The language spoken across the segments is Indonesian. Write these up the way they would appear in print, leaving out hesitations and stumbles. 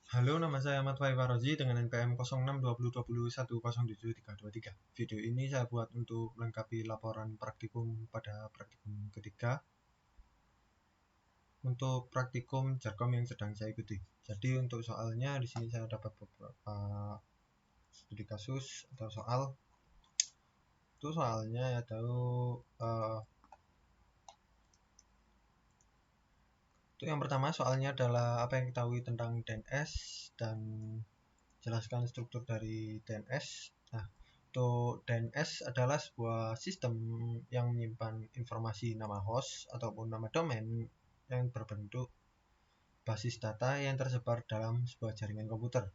Halo, nama saya Ahmad Fahri dengan NPM 06202021072323. Video ini saya buat untuk melengkapi laporan praktikum pada praktikum ketiga untuk praktikum Jarkom yang sedang saya ikuti. Jadi untuk soalnya di sini saya dapat beberapa studi kasus atau soal. Itu soalnya yaitu untuk yang pertama soalnya adalah apa yang diketahui tentang DNS dan jelaskan struktur dari DNS. Nah, untuk DNS adalah sebuah sistem yang menyimpan informasi nama host ataupun nama domain yang berbentuk basis data yang tersebar dalam sebuah jaringan komputer.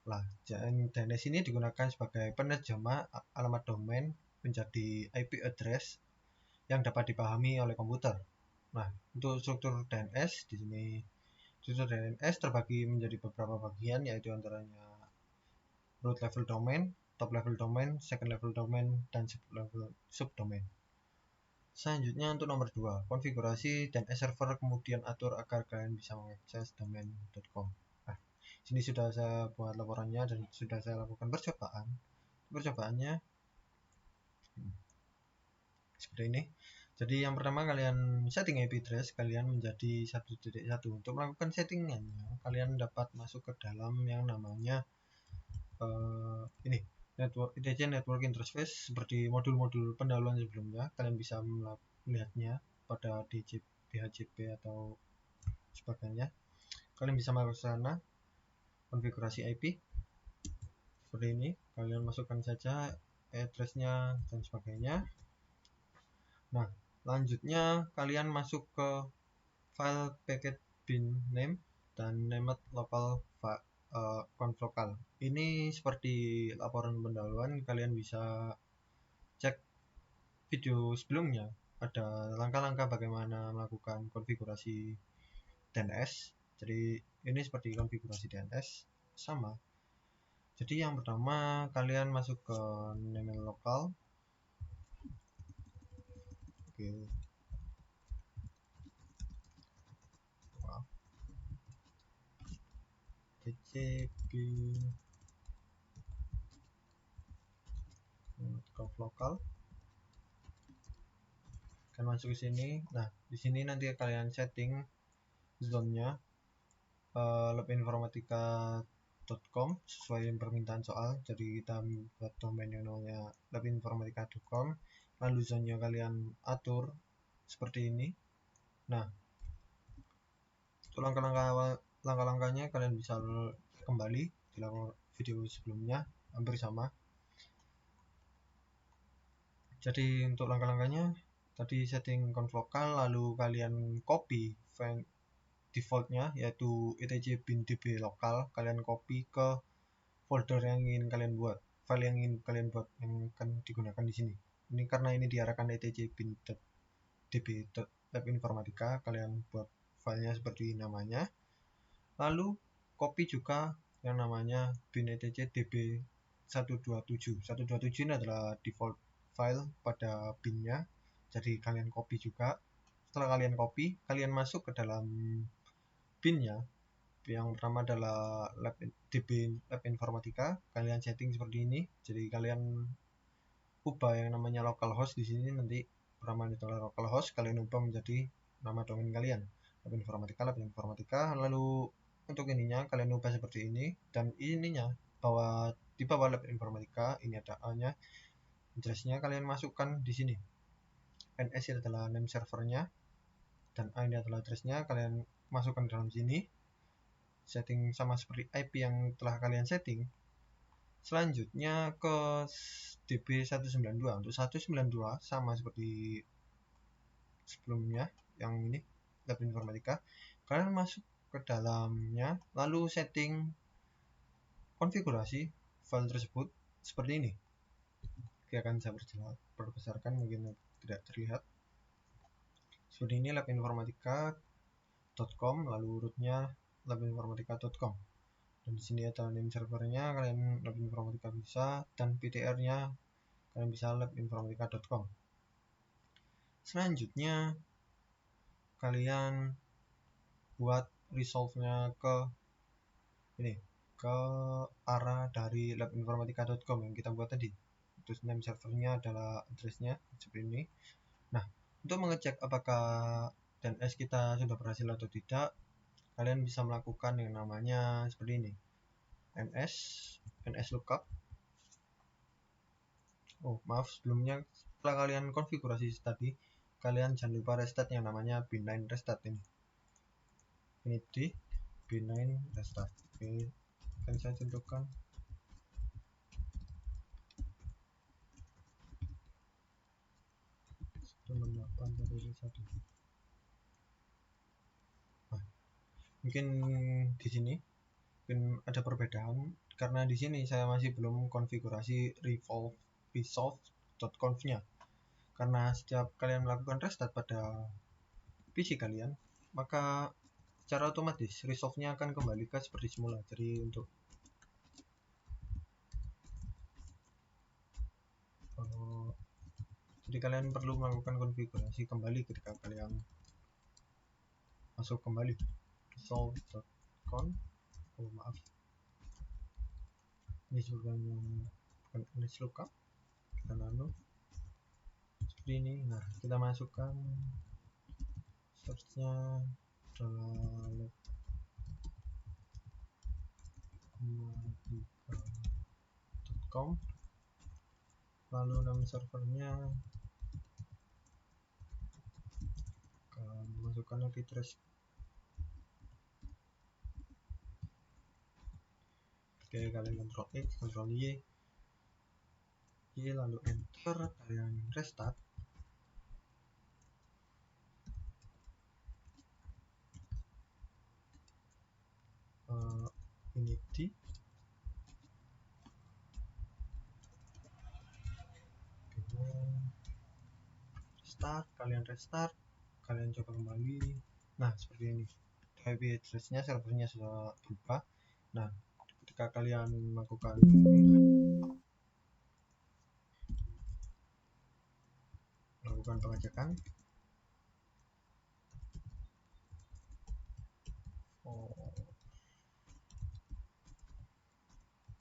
Nah, DNS ini digunakan sebagai penerjemah alamat domain menjadi IP address yang dapat dipahami oleh komputer. Nah, untuk struktur DNS di sini, struktur DNS terbagi menjadi beberapa bagian, yaitu antaranya root level domain, top level domain, second level domain, dan subdomain. Selanjutnya untuk nomor 2, konfigurasi DNS server, kemudian atur agar kalian bisa mengakses domain.com. Nah, sini sudah saya buat laporannya dan sudah saya lakukan percobaan. Percobaannya seperti ini. Jadi yang pertama kalian setting IP address kalian menjadi 1.1. Untuk melakukan settingannya, kalian dapat masuk ke dalam yang namanya ini ITC network interface seperti modul-modul pendahuluan sebelumnya. Kalian bisa melihatnya pada DHCP atau sebagainya. Kalian bisa masuk ke sana, konfigurasi IP seperti ini. Kalian masukkan saja addressnya dan sebagainya. Nah, lanjutnya kalian masuk ke file packet bin name dan named local conf local. Ini seperti laporan pendahuluan, kalian bisa cek video sebelumnya, ada langkah-langkah bagaimana melakukan konfigurasi DNS. Jadi ini seperti konfigurasi DNS sama. Jadi yang pertama kalian masuk ke name local. Oke. DCP conf local. Kalian masuk ke sini. Nah, di sini nanti kalian setting zone-nya labinformatika.com sesuai permintaan soal. Jadi kita buat domain yang namanya labinformatika.com, lalu zone-nya kalian atur seperti ini. Nah, untuk langkah-langkahnya kalian bisa kembali di video sebelumnya, hampir sama. Jadi untuk langkah-langkahnya tadi setting conf local, lalu kalian copy file defaultnya yaitu etc bin db lokal, kalian copy ke folder yang ingin kalian buat, file yang ingin kalian buat yang akan digunakan di sini. Ini karena ini diarahkan etc bin db labinformatika, kalian buat filenya seperti namanya. Lalu copy juga yang namanya bin etc db 127. 127 ini adalah default file pada binnya, jadi kalian copy juga. Setelah kalian copy, kalian masuk ke dalam binnya. Yang pertama adalah db lab informatika, kalian setting seperti ini. Jadi kalian ubah yang namanya localhost di sini, nanti pertama adalah localhost, kalian ubah menjadi nama domain kalian lab informatika. Lalu untuk ininya kalian ubah seperti ini, dan ininya bahwa di bawah lab informatika ini ada A-nya, address-nya kalian masukkan di sini. NS adalah name servernya dan A ini adalah address-nya, kalian masukkan dalam sini. Setting sama seperti IP yang telah kalian setting. Selanjutnya ke DB192. Untuk 192 sama seperti sebelumnya yang ini lab informatika. Kalian masuk ke dalamnya, lalu setting konfigurasi file tersebut seperti ini. Oke, akan saya perbesarkan, mungkin tidak terlihat. Seperti ini labinformatika.com, lalu rootnya labinformatika.com. Dan di sini ada name servernya, kalian labinformatika bisa, dan ptr-nya kalian bisa labinformatika.com. Selanjutnya kalian buat resolve-nya ke ini ke arah dari labinformatika.com yang kita buat tadi. Terus name servernya adalah addressnya seperti ini. Nah, untuk mengecek apakah DNS kita sudah berhasil atau tidak, kalian bisa melakukan yang namanya seperti ini, ns lookup. Oh maaf, sebelumnya setelah kalian konfigurasi tadi, kalian jangan lupa restart yang namanya b9 restart ini di b9 restart. Oke, akan saya contohkan. Nah, mungkin di sini mungkin ada perbedaan karena di sini saya masih belum konfigurasi resolve.conf-nya. Karena setiap kalian melakukan restart pada PC kalian, maka secara otomatis resolve-nya akan kembali ke seperti semula. Jadi untuk jadi kalian perlu melakukan konfigurasi kembali ketika kalian masuk kembali resolve.conf. Oh maaf, ini sebenarnya bukan ns lookup, kita nano seperti ini. Nah, kita masukkan search-nya adalah labinformatika.com, lalu nama servernya masukkan address. Oke, kalian Ctrl X, Ctrl Y, lalu enter, kalian restart. Ini di restart, kalian coba kembali. Nah, seperti ini. IP address-nya, servernya sudah berubah. Nah, ketika kalian melakukan pengecekan,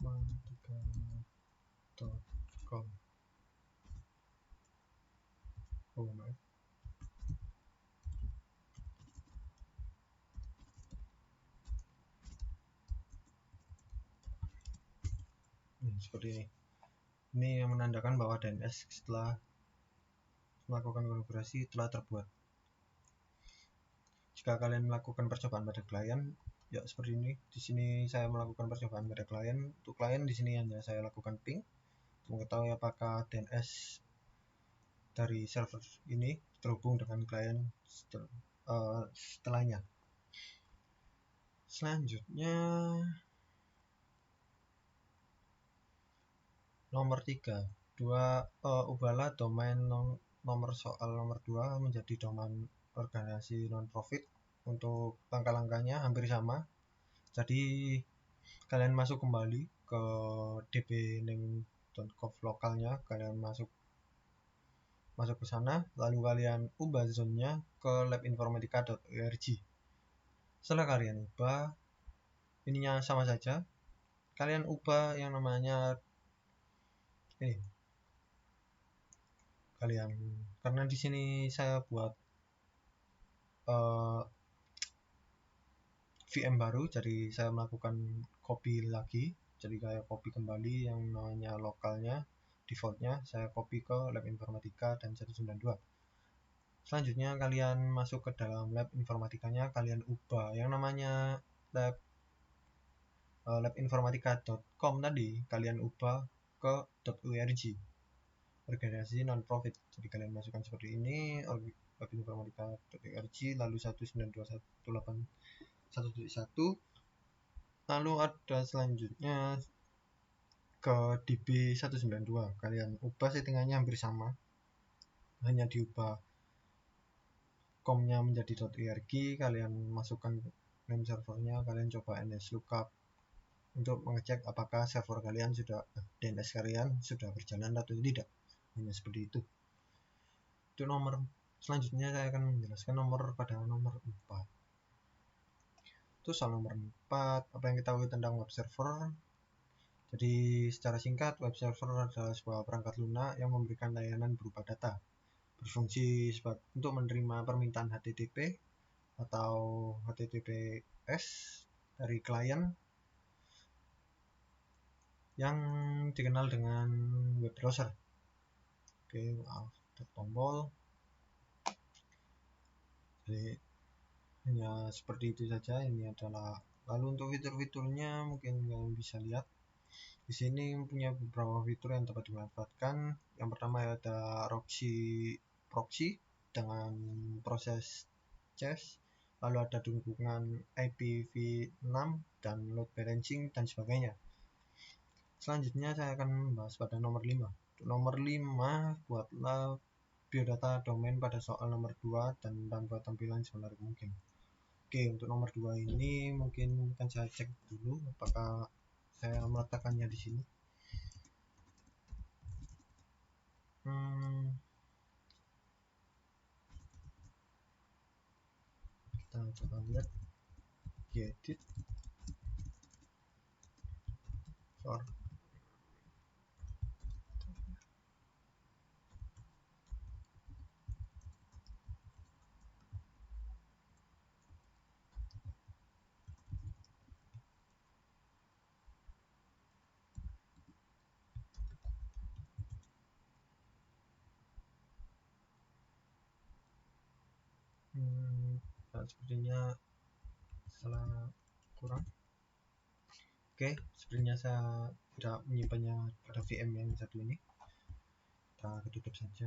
informatika.com. Oh maaf. Seperti ini. Ini yang menandakan bahwa DNS setelah melakukan konfigurasi telah terbuat. Jika kalian melakukan percobaan pada klien, ya seperti ini. Di sini saya melakukan percobaan pada klien. Untuk klien di sini hanya saya lakukan ping mengetahui apakah DNS dari server ini terhubung dengan klien setelahnya. Selanjutnya nomor 3, ubahlah domain nomor 2 menjadi domain organisasi non-profit. Untuk langkah-langkahnya hampir sama. Jadi kalian masuk kembali ke dbname.conf lokalnya, kalian masuk ke sana, lalu kalian ubah zone-nya ke labinformatika.org. Setelah kalian ubah, ininya sama saja, kalian ubah yang namanya ini. Kalian, karena di sini saya buat VM baru, jadi saya melakukan copy lagi. Jadi saya copy kembali yang namanya lokalnya, defaultnya saya copy ke lab informatika dan 192. Selanjutnya kalian masuk ke dalam lab informatikanya, kalian ubah yang namanya labinformatika.com tadi, kalian ubah ke .org, organisasi non-profit. Jadi kalian masukkan seperti ini, labinformatika.org, lalu 192.168.1.1, lalu ada selanjutnya ke db192. Kalian ubah settingannya hampir sama, hanya diubah com-nya menjadi .org. Kalian masukkan name servernya, kalian coba ns lookup untuk mengecek apakah server kalian sudah DNS kalian sudah berjalan atau tidak. Hanya seperti itu. Itu nomor selanjutnya saya akan menjelaskan pada nomor 4. Itu soal nomor 4, apa yang kita tahu tentang web server. Jadi secara singkat, web server adalah sebuah perangkat lunak yang memberikan layanan berupa data, berfungsi untuk menerima permintaan HTTP atau HTTPS dari klien yang dikenal dengan web browser. Oke, maaf, tombol. Jadi hanya seperti itu saja. Ini adalah, lalu untuk fitur-fiturnya mungkin kalian bisa lihat di sini punya beberapa fitur yang dapat dimanfaatkan. Yang pertama ada proxy dengan proses cache, lalu ada dukungan IPv6 dan load balancing dan sebagainya. Selanjutnya saya akan membahas pada nomor 5. Untuk nomor 5, buatlah biodata domain pada soal nomor 2 dan tanpa tampilan sebenar mungkin. Oke, untuk nomor 2 ini mungkin akan saya cek dulu apakah saya meletakkannya di sini. Kita coba lihat gedit for sepertinya salah kurang. Oke, sepertinya saya tidak menyimpannya pada VM yang satu ini. Kita tutup saja.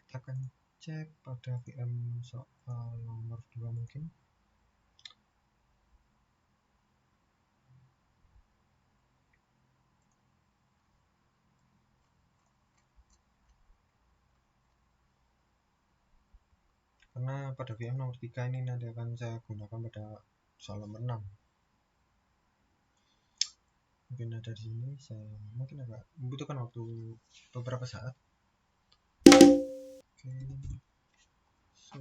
Kita akan cek pada VM soal nomor 2 mungkin. Karena pada VM nomor 3 ini nanti akan saya gunakan pada soal nomor 6. Mungkin ada di sini, saya mungkin agak membutuhkan waktu beberapa saat. Oke, so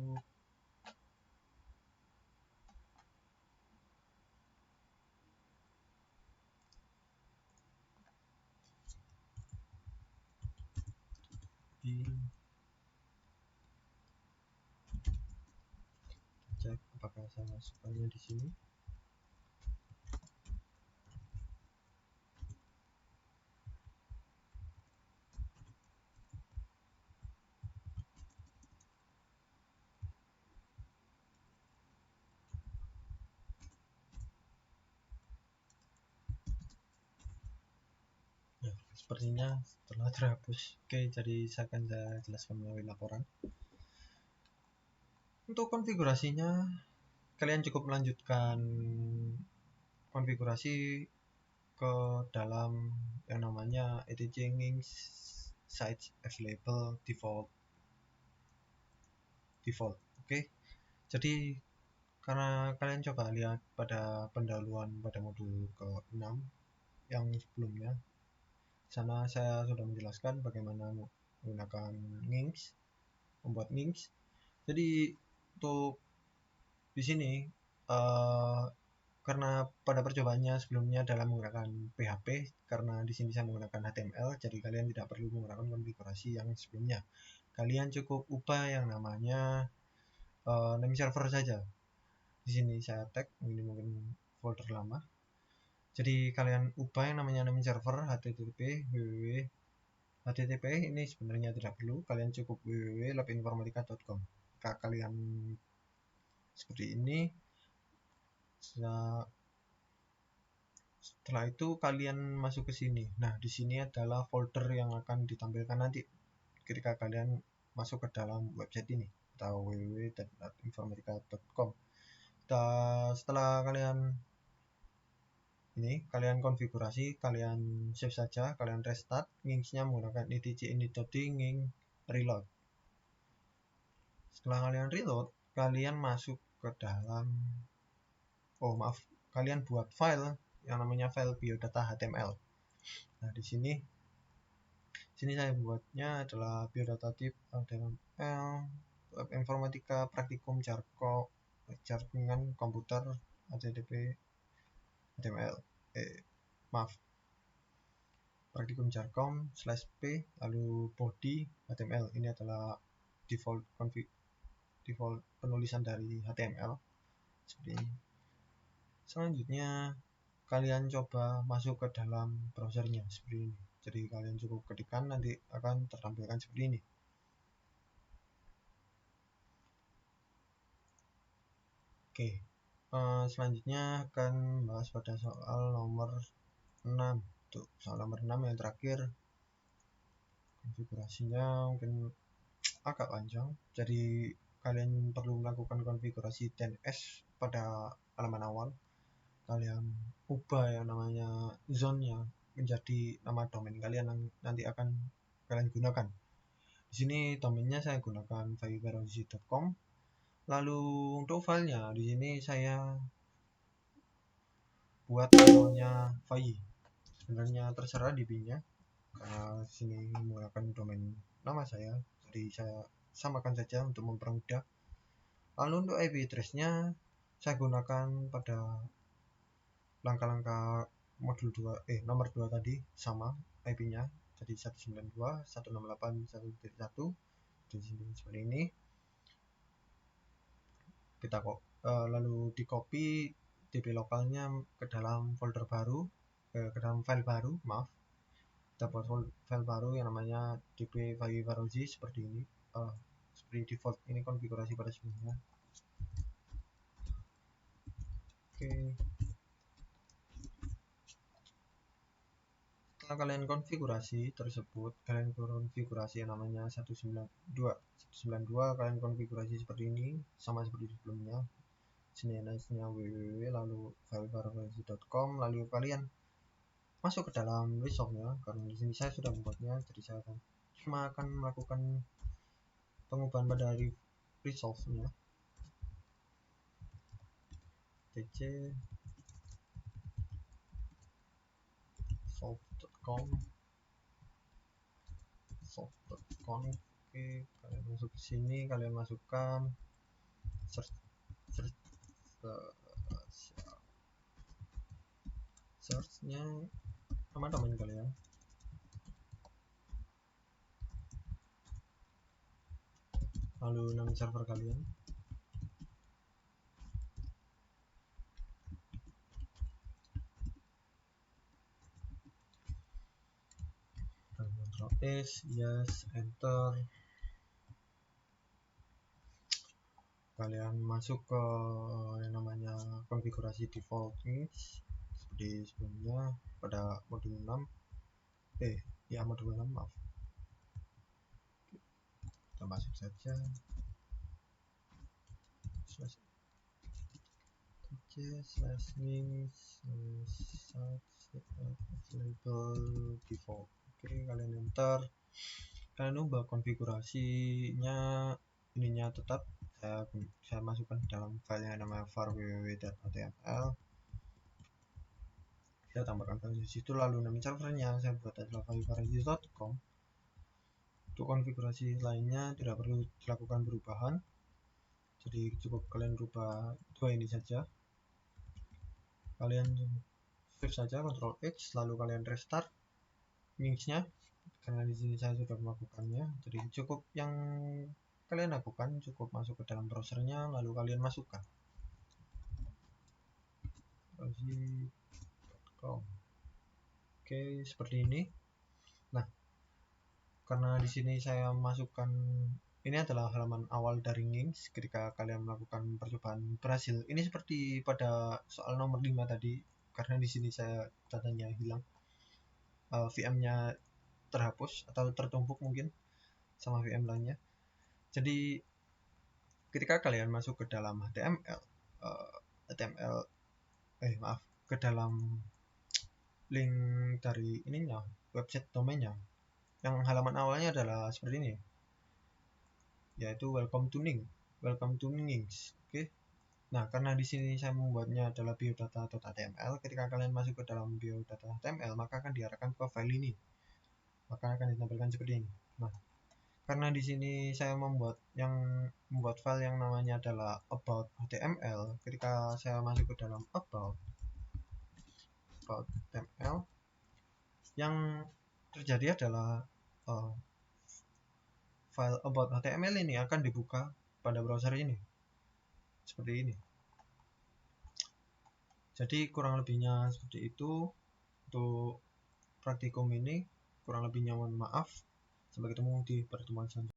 cek apakah saya masukkannya di sini. Ya, sepertinya setelah terhapus. Oke, jadi saya akan jelaskan melalui laporan. Untuk konfigurasinya, kalian cukup melanjutkan konfigurasi ke dalam yang namanya etc nginx sites available default. Oke, jadi karena kalian coba lihat pada pendahuluan pada modul ke-6 yang sebelumnya, sana saya sudah menjelaskan bagaimana menggunakan nginx, membuat nginx. Jadi untuk di sini karena pada percobaannya sebelumnya dalam menggunakan PHP, karena di sini saya menggunakan HTML, jadi kalian tidak perlu menggunakan konfigurasi yang sebelumnya. Kalian cukup ubah yang namanya name server saja. Di sini saya tag, ini mungkin folder lama. Jadi kalian ubah yang namanya name server http www HTTP ini sebenarnya tidak perlu, kalian cukup www.labinformatika.com. Jika kalian seperti ini, setelah itu kalian masuk ke sini. Nah, di sini adalah folder yang akan ditampilkan nanti ketika kalian masuk ke dalam website ini atau www.informatika.com. Setelah kalian konfigurasi, kalian save saja, kalian restart nginx-nya menggunakan etc init.nging reload. Setelah kalian reload, kalian masuk ke dalam kalian buat file yang namanya file biodata HTML. Nah, di sini saya buatnya adalah biodata tip HTML, web informatika praktikum Jarko jaringan komputer HTTP HTML praktikum jargon/p lalu body HTML. Ini adalah default penulisan dari HTML seperti ini. Selanjutnya kalian coba masuk ke dalam browsernya seperti ini. Jadi kalian cukup ketikkan, nanti akan tertampilkan seperti ini. Oke, selanjutnya akan bahas pada soal nomor 6. Tuh, soal nomor 6 yang terakhir. Konfigurasinya mungkin agak panjang, jadi kalian perlu melakukan konfigurasi DNS pada halaman awal. Kalian ubah yang namanya zone-nya menjadi nama domain kalian yang nanti akan kalian gunakan. Di sini domainnya saya gunakan vivarozy.com. Lalu untuk filenya di sini saya buat namanya vi. Sebenarnya terserah DB-nya karena di sini menggunakan domain nama saya, jadi saya samakan saja untuk mempermudah. Lalu untuk IP address-nya saya gunakan pada langkah-langkah modul 2 nomor 2 tadi sama IP-nya, jadi 192.168.1.1 di sini seperti ini. Kita lalu di copy DB lokalnya ke dalam folder baru, ke dalam file baru, kita buat file baru yang namanya db vivarozy seperti ini, seperti default. Ini konfigurasi pada sebelumnya. Oke. Setelah kalian konfigurasi tersebut, kalian konfigurasi yang namanya 192, kalian konfigurasi seperti ini, sama seperti sebelumnya. Sini NS-nya www, lalu vivarozy.com, lalu kalian masuk ke dalam resolve-nya. Karena di sini saya sudah membuatnya, jadi saya cuma akan melakukan pengubahan pada resolve-nya. tc solve.com. Oke, kalian masuk ke sini, kalian masukkan search-nya nama domain kalian. Lalu nama server kalian. Ctrl S, yes, enter. Kalian masuk ke yang namanya konfigurasi default things seperti sebelumnya pada modul 6. Modul 6, maaf. Kita masuk saja. /label default. Oke, kalian enter. Kalian ubah konfigurasinya, ininya tetap saya masukkan dalam file yang namanya var.www.html. Saya tambahkan file di situ, lalu nama servernya saya buat adalah vivarozy.com. Untuk konfigurasi lainnya tidak perlu dilakukan perubahan, jadi cukup kalian rubah dua ini saja. Kalian save saja, Ctrl X, lalu kalian restart Minx-nya karena di sini saya sudah melakukannya. Jadi cukup yang kalian lakukan cukup masuk ke dalam browsernya, lalu kalian masukkan vivarozy.com. Oke, seperti ini. Nah, karena di sini saya masukkan, ini adalah halaman awal dari Nginx ketika kalian melakukan percobaan berhasil. Ini seperti pada soal nomor 5 tadi, karena di sini saya datanya hilang, VM-nya terhapus atau tertumpuk mungkin sama VM lainnya. Jadi ketika kalian masuk ke dalam ke dalam link dari ininya, website domainnya, yang halaman awalnya adalah seperti ini, yaitu welcome to Nginx. Oke. Nah, karena di sini saya membuatnya adalah biodata.html, ketika kalian masuk ke dalam biodata.html, maka akan diarahkan ke file ini. Maka akan ditampilkan seperti ini. Nah, karena di sini saya membuat file yang namanya adalah about.html. Ketika saya masuk ke dalam about.html, yang terjadi adalah file about.html ini akan dibuka pada browser ini seperti ini. Jadi kurang lebihnya seperti itu untuk praktikum ini. Kurang lebihnya mohon maaf. Sampai ketemu di pertemuan selanjutnya.